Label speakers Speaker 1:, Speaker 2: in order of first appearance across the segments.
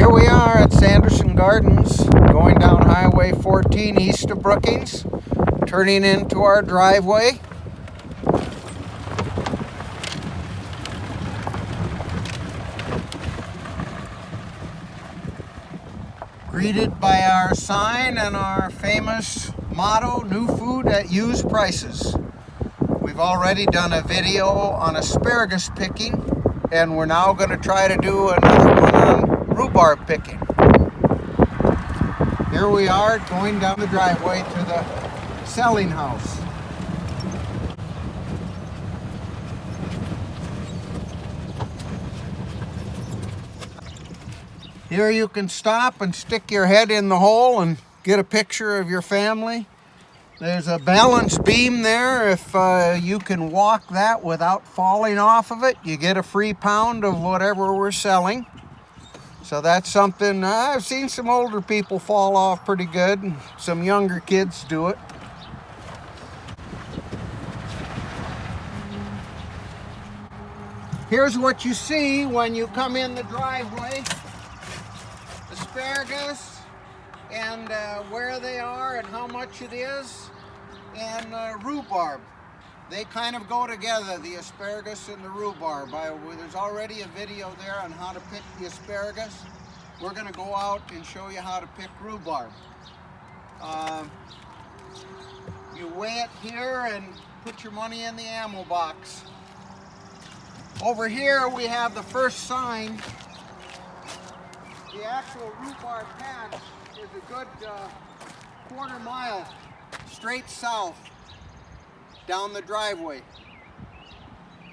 Speaker 1: Here we are at Sanderson Gardens, going down Highway 14 east of Brookings, turning into our driveway. Greeted by our sign and our famous motto, new food at used prices. We've already done a video on asparagus picking, and we're now going to try to do another one on rhubarb picking. Here we are going down the driveway to the selling house. Here you can stop and stick your head in the hole and get a picture of your family. There's a balance beam there. If you can walk that without falling off of it, you get a free pound of whatever we're selling. So that's something, I've seen some older people fall off pretty good, and some younger kids do it. Here's what you see when you come in the driveway. Asparagus, and where they are and how much it is, and rhubarb. They kind of go together, the asparagus and the rhubarb. There's already a video there on how to pick the asparagus. We're going to go out and show you how to pick rhubarb. You weigh it here and put your money in the ammo box. Over here we have the first sign. The actual rhubarb patch is a good quarter mile straight south down the driveway.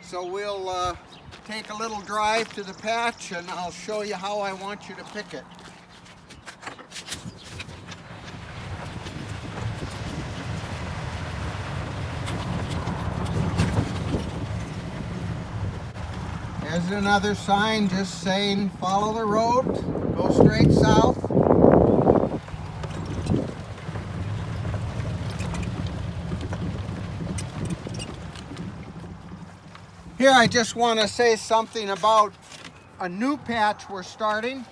Speaker 1: So we'll take a little drive to the patch and I'll show you how I want you to pick it. There's another sign just saying follow the road, go straight south. Here I just want to say something about a new patch we're starting.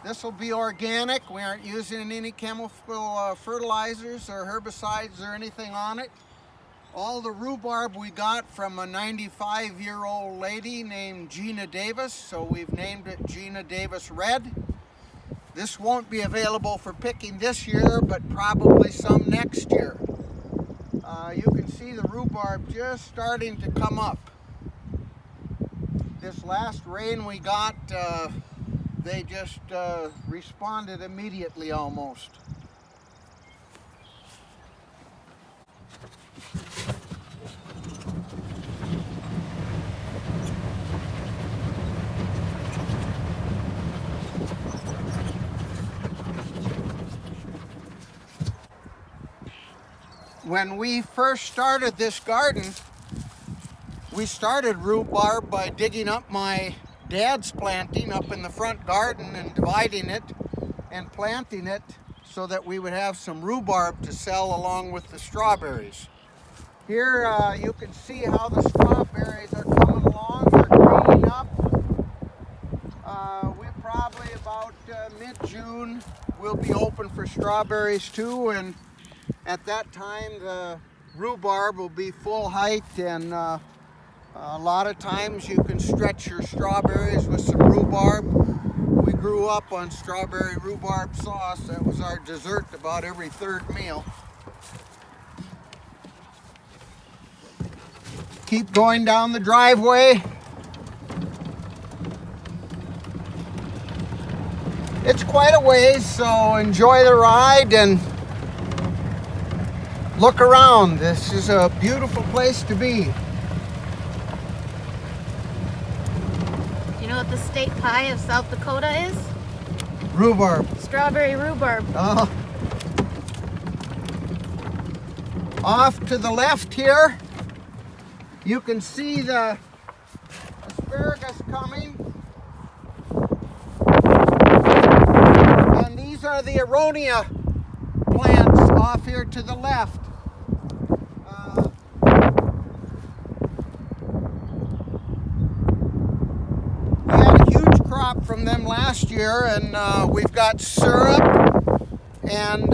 Speaker 1: This will be organic. We aren't using any chemical fertilizers or herbicides or anything on it. All the rhubarb we got from a 95-year-old lady named Gina Davis, so we've named it Gina Davis Red. This won't be available for picking this year, but probably some next year. You can see the rhubarb just starting to come up. This last rain we got, they just responded immediately almost. When we first started this garden, we started rhubarb by digging up my dad's planting up in the front garden and dividing it and planting it so that we would have some rhubarb to sell along with the strawberries. Here you can see how the strawberries are coming along. They're greening up. We probably about mid-June will be open for strawberries too, and at that time the rhubarb will be full height, and a lot of times you can stretch your strawberries with some rhubarb. We grew up on strawberry rhubarb sauce. That was our dessert about every third meal. Keep going down the driveway. It's quite a ways, so enjoy the ride and look around. This is a beautiful place to be.
Speaker 2: You know what the state pie of South Dakota is?
Speaker 1: Rhubarb.
Speaker 2: Strawberry rhubarb.
Speaker 1: Oh. Off to the left here, you can see the asparagus coming. And these are the aronia plants off here to the left. We had a huge crop from them last year, and we've got syrup and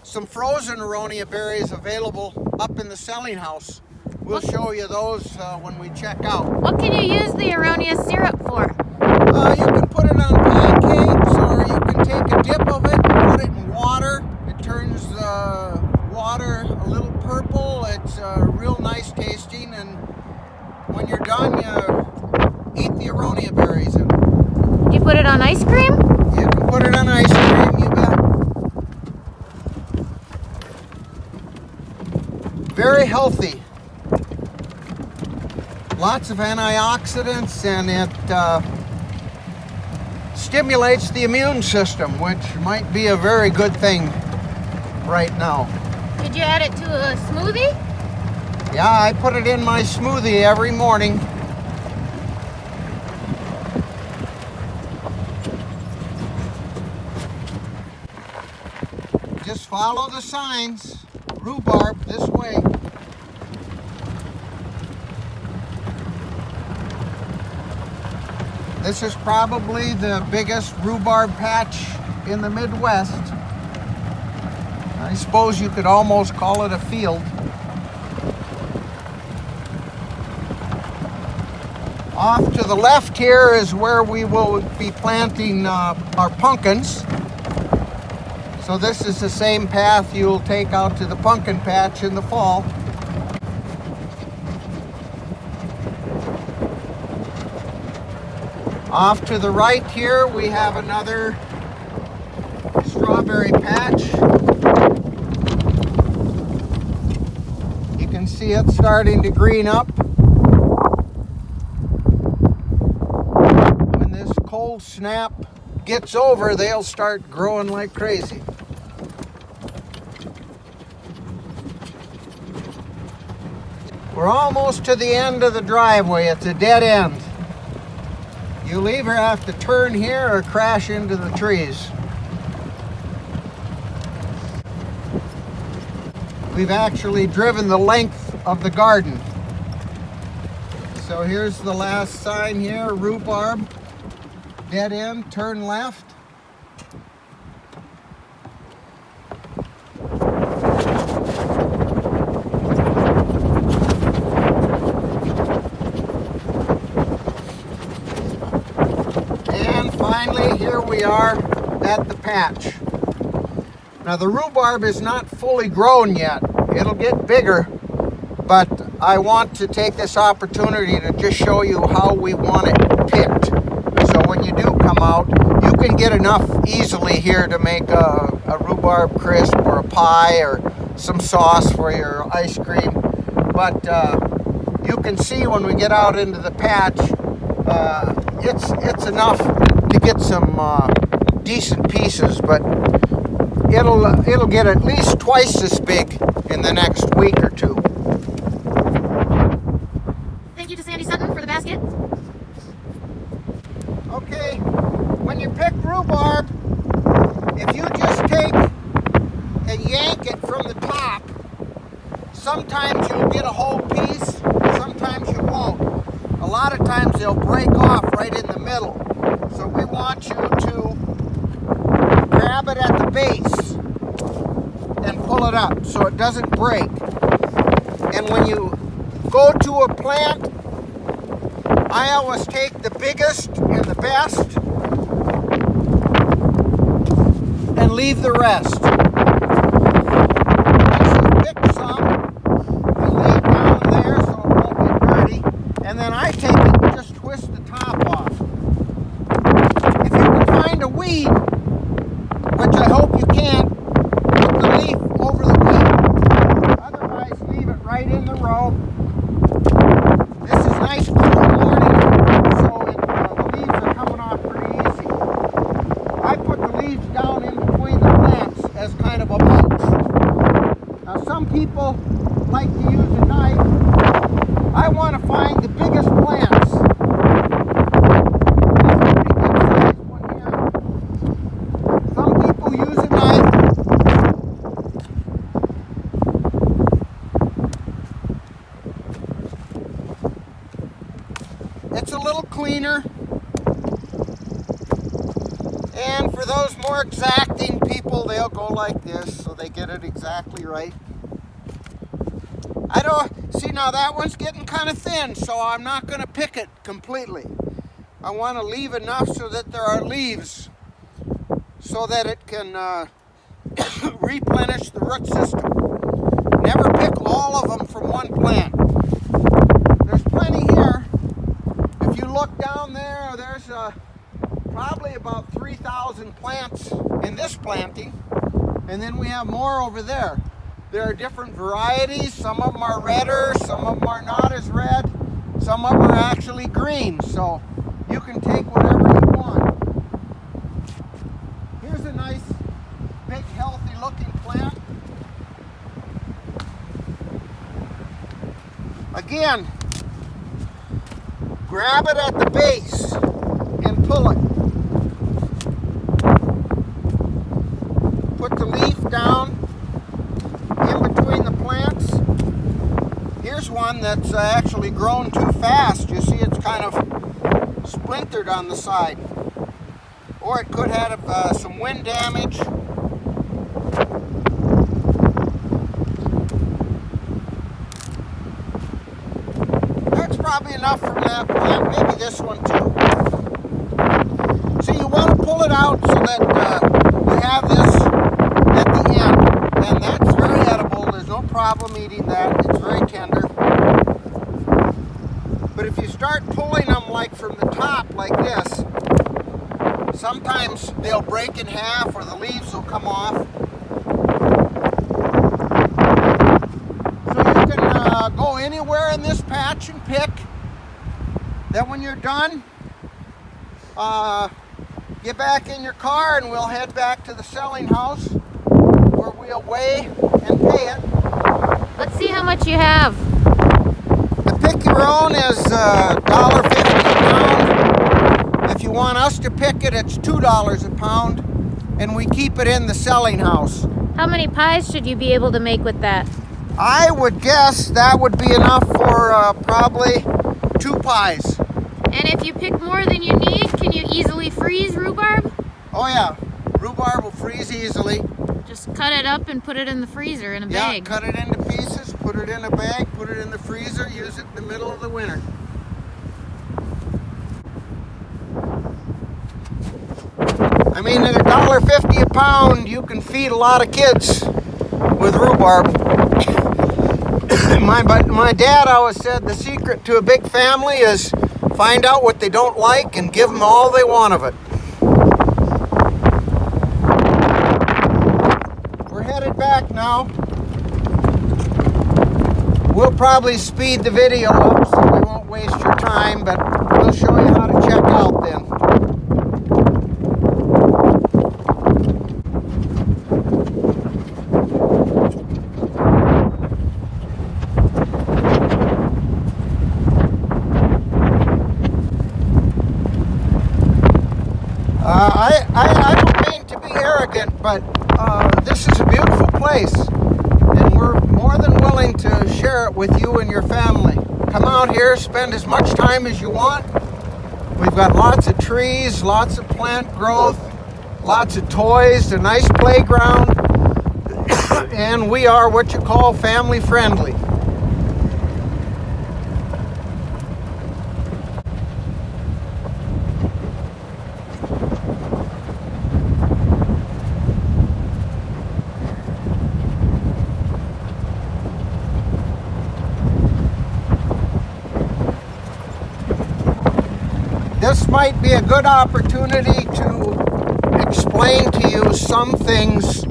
Speaker 1: some frozen aronia berries available up in the selling house. We'll show you those when we check out.
Speaker 2: What can you use the aronia syrup for?
Speaker 1: You can put it on pancakes, or you can take a dip of it and put it in water. It turns water a little purple. It's real nice tasting, and when you're done, you eat the aronia berries. And
Speaker 2: Do you put it on ice cream?
Speaker 1: you can put it on ice cream, you bet. Very healthy. Lots of antioxidants, and it stimulates the immune system, which might be a very good thing right now.
Speaker 2: Could you add it to a smoothie?
Speaker 1: Yeah, I put it in my smoothie every morning. Just follow the signs. Rhubarb this way. This is probably the biggest rhubarb patch in the Midwest. I suppose you could almost call it a field. Off to the left here is where we will be planting our pumpkins. So this is the same path you'll take out to the pumpkin patch in the fall. Off to the right here, we have another strawberry patch. You can see it starting to green up. When this cold snap gets over, they'll start growing like crazy. We're almost to the end of the driveway. It's a dead end. You'll either have to turn here or crash into the trees. We've actually driven the length of the garden. So here's the last sign here, rhubarb, dead end, turn left. Finally, here we are at the patch. Now the rhubarb is not fully grown yet. It'll get bigger, but I want to take this opportunity to just show you how we want it picked. So when you do come out, you can get enough easily here to make a rhubarb crisp or a pie or some sauce for your ice cream. But you can see when we get out into the patch, it's enough to get some decent pieces, but it'll get at least twice as big in the next week or two.
Speaker 2: Thank you to Sandy Sutton for the basket.
Speaker 1: Okay, when you pick rhubarb, if you just take and yank it from the top, sometimes you'll get a whole piece, sometimes you won't. A lot of times they'll break off right in the middle. So we want you to grab it at the base and pull it up so it doesn't break. And when you go to a plant, I always take the biggest and the best and leave the rest. Once you pick some, you lay it down there so it won't get dirty. And then I take it and just twist the top off. If you can find a weed, which I hope you can, put the leaf over the weed. Otherwise, leave it right in the row. This is nice cool morning, so the leaves are coming off pretty easy. I put the leaves down in between the plants as kind of a mulch. Now, some people like to use a knife. I want to find the biggest plants. Use a knife. It's a little cleaner. And for those more exacting people, they'll go like this so they get it exactly right. I don't see, now that one's getting kind of thin, so I'm not going to pick it completely. I want to leave enough so that there are leaves so that it can replenish the root system. Never pick all of them from one plant. There's plenty here. If you look down there, there's probably about 3,000 plants in this planting, and then we have more over there. There are different varieties. Some of them are redder, some of them are not as red, some of them are actually green, so you can take whatever you want. Here's a nice, big, healthy looking plant. Again, grab it at the base and pull it. Put the leaf down in between the plants. Here's one that's actually grown too fast. You see it's kind of splintered on the side. Or it could have some wind damage. That's probably enough from that plant. Maybe this one too. So you want to pull it out so that you have this at the end. And that's very edible. There's no problem eating that. It's very tender. But if you start pulling them like from the top like this, sometimes they'll break in half or the leaves will come off. So you can go anywhere in this patch and pick. Then when you're done, get back in your car and we'll head back to the selling house where we'll weigh and pay it.
Speaker 2: Let's see how much you have.
Speaker 1: The pick your own is $1.50 a pound. If you want us to pick it, it's $2 a pound, and we keep it in the selling house.
Speaker 2: How many pies should you be able to make with that?
Speaker 1: I would guess that would be enough for probably 2 pies.
Speaker 2: And if you pick more than you need, can you easily freeze rhubarb?
Speaker 1: Oh yeah, rhubarb will freeze easily.
Speaker 2: Just cut it up and put it in the freezer in a
Speaker 1: Yeah,
Speaker 2: bag.
Speaker 1: cut it into pieces, put it in a bag, put it in the freezer, use it in the middle of the winter. I mean, at $1.50 a pound, you can feed a lot of kids with rhubarb. My dad always said the secret to a big family is find out what they don't like and give them all they want of it. We're headed back now. We'll probably speed the video up so we won't waste your time, but we'll show you how to check out then. I don't mean to be arrogant, but this is a beautiful place, and we're more than willing to share it with you and your family. Come out here, spend as much time as you want. We've got lots of trees, lots of plant growth, lots of toys, a nice playground, and we are what you call family friendly. This might be a good opportunity to explain to you some things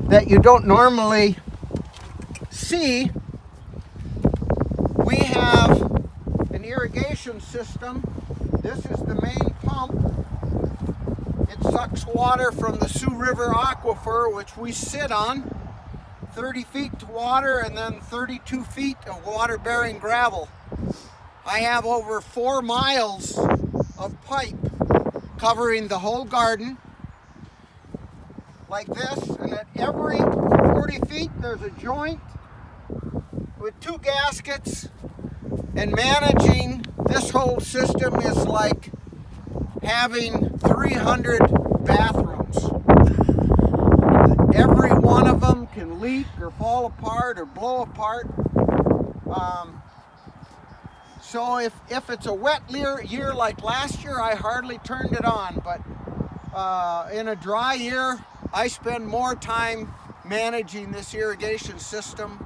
Speaker 1: that you don't normally see. We have an irrigation system. This is the main pump. It sucks water from the Sioux River aquifer, which we sit on. 30 feet to water and then 32 feet of water-bearing gravel. I have over 4 miles of pipe covering the whole garden like this, and at every 40 feet there's a joint with 2 gaskets, and managing this whole system is like having 300 bathrooms. Every one of them can leak or fall apart or blow apart. So if it's a wet year like last year, I hardly turned it on. But in a dry year, I spend more time managing this irrigation system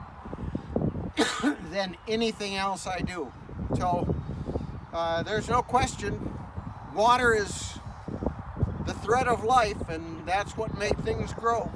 Speaker 1: than anything else I do. So there's no question, water is the thread of life, and that's what makes things grow.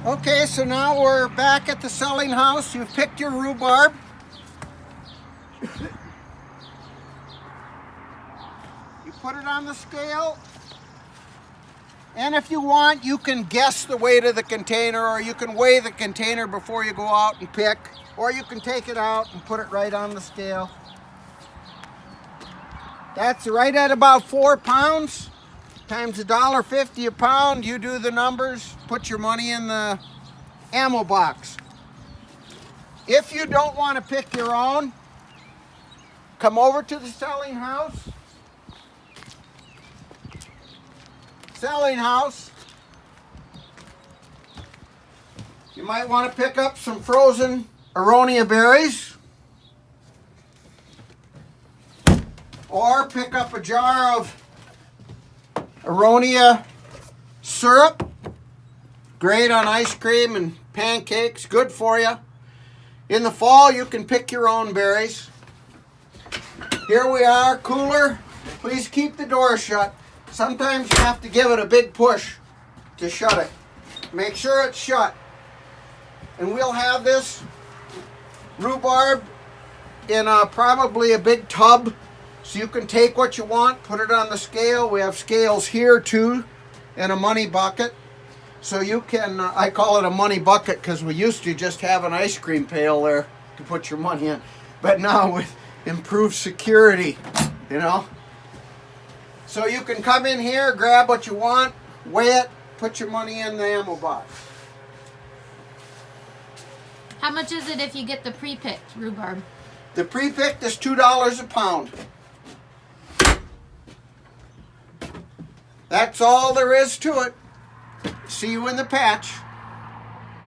Speaker 1: Okay, so now we're back at the selling house. You've picked your rhubarb. You put it on the scale. And if you want, you can guess the weight of the container, or you can weigh the container before you go out and pick, or you can take it out and put it right on the scale. That's right at about 4 pounds. Times $1.50 a pound. You do the numbers, put your money in the ammo box. If you don't want to pick your own, come over to the selling house. Selling house. You might want to pick up some frozen aronia berries, or pick up a jar of aronia syrup. Great on ice cream and pancakes, good for you. In the fall, you can pick your own berries. Here we are, cooler. Please keep the door shut. Sometimes you have to give it a big push to shut it. Make sure it's shut. And we'll have this rhubarb in probably a big tub. So you can take what you want, put it on the scale. We have scales here too, and a money bucket. So you can, I call it a money bucket because we used to just have an ice cream pail there to put your money in. But now with improved security, you know. So you can come in here, grab what you want, weigh it, put your money in the ammo box.
Speaker 2: How much is it if you get the pre-picked rhubarb?
Speaker 1: The pre-picked is $2 a pound. That's all there is to it. See you in the patch.